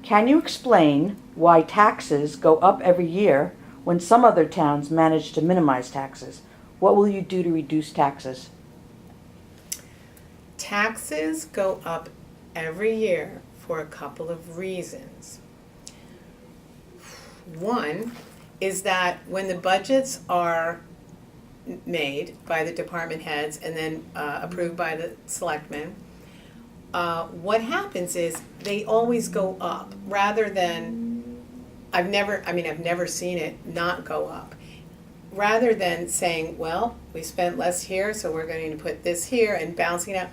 Can you explain why taxes go up every year when some other towns manage to minimize taxes? What will you do to reduce taxes? Taxes go up every year for a couple of reasons. One is that when the budgets are made by the department heads and then approved by the selectmen, what happens is they always go up rather than, I've never seen it not go up. Rather than saying, well, we spent less here, so we're going to put this here and balancing it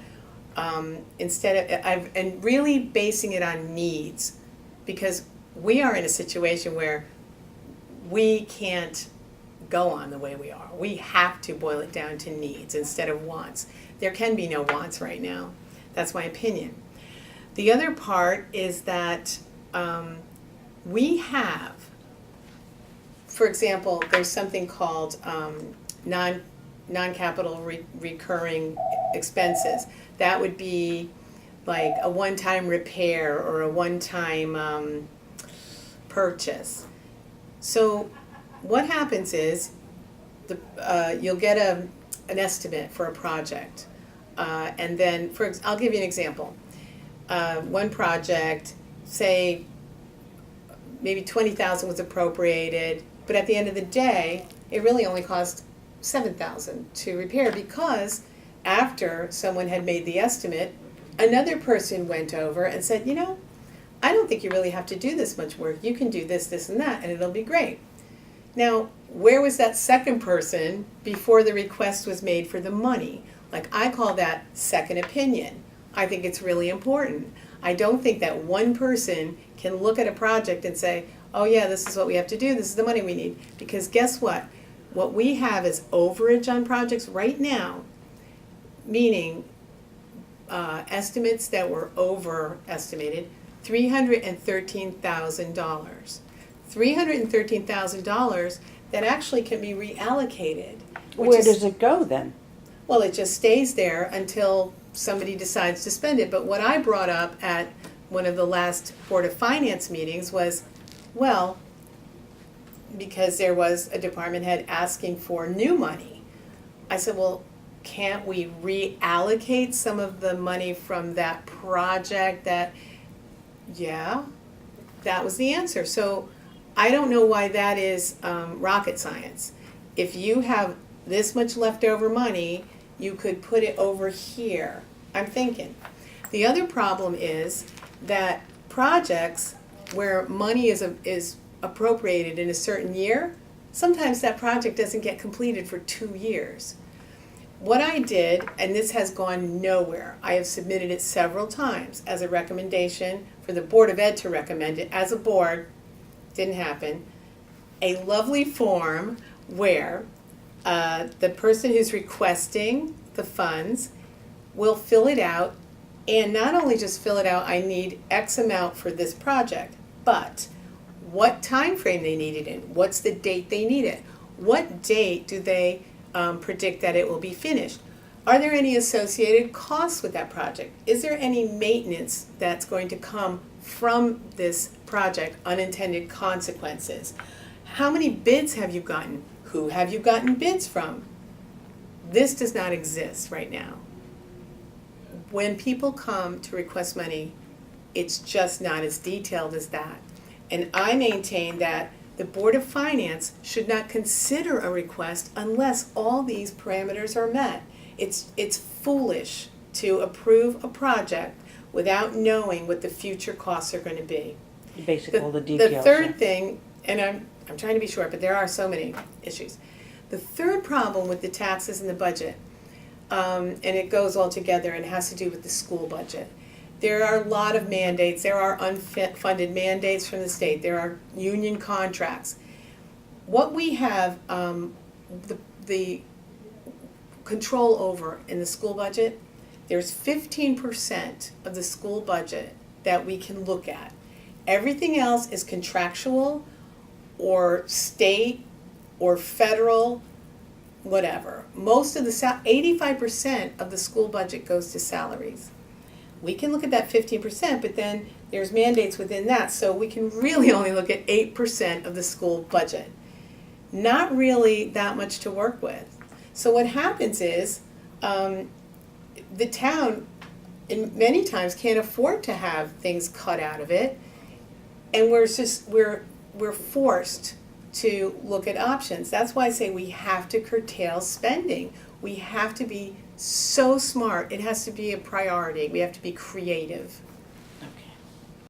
out. And really basing it on needs, because we are in a situation where we can't go on the way we are. We have to boil it down to needs instead of wants. There can be no wants right now. That's my opinion. The other part is that we have, for example, there's something called non-capital recurring expenses. That would be like a one-time repair or a one-time purchase. So what happens is you'll get an estimate for a project. And then, I'll give you an example. One project, say maybe $20,000 was appropriated, but at the end of the day, it really only cost $7,000 to repair, because after someone had made the estimate, another person went over and said, I don't think you really have to do this much work. You can do this, this, and that, and it'll be great. Now, where was that second person before the request was made for the money? Like, I call that second opinion. I think it's really important. I don't think that one person can look at a project and say, oh yeah, this is what we have to do, this is the money we need. Because guess what? What we have is overage on projects right now, meaning estimates that were overestimated, $313,000. $313,000 that actually can be reallocated. Where does it go then? Well, it just stays there until somebody decides to spend it. But what I brought up at one of the last Board of Finance meetings was, well, because there was a department head asking for new money, I said, well, can't we reallocate some of the money from that project that was the answer. So I don't know why that is rocket science. If you have this much leftover money, you could put it over here. I'm thinking. The other problem is that projects where money is appropriated in a certain year, sometimes that project doesn't get completed for 2 years. What I did, and this has gone nowhere, I have submitted it several times as a recommendation for the Board of Ed to recommend it as a board, didn't happen, a lovely form where the person who's requesting the funds will fill it out, and not only just fill it out, I need X amount for this project, but what time frame they need it in, what's the date they need it, what date do they predict that it will be finished, are there any associated costs with that project, is there any maintenance that's going to come from this project, unintended consequences, how many bids have you gotten, who have you gotten bids from? This does not exist right now. When people come to request money, it's just not as detailed as that. And I maintain that the Board of Finance should not consider a request unless all these parameters are met. It's foolish to approve a project without knowing what the future costs are going to be. Basically, all the details. The third thing, and I'm trying to be short, but there are so many issues. The third problem with the taxes and the budget, and it goes all together and has to do with the school budget. There are a lot of mandates. There are unfunded mandates from the state. There are union contracts. What we have the control over in the school budget, there's 15% of the school budget that we can look at. Everything else is contractual or state or federal, whatever. Most of the 85% of the school budget goes to salaries. we can look at that 15%, but then there's mandates within that, so we can really only look at 8% of the school budget. Not really that much to work with. So what happens is, the town many times can't afford to have things cut out of it, and we're forced to look at options. That's why I say we have to curtail spending. We have to be so smart. It has to be a priority. We have to be creative.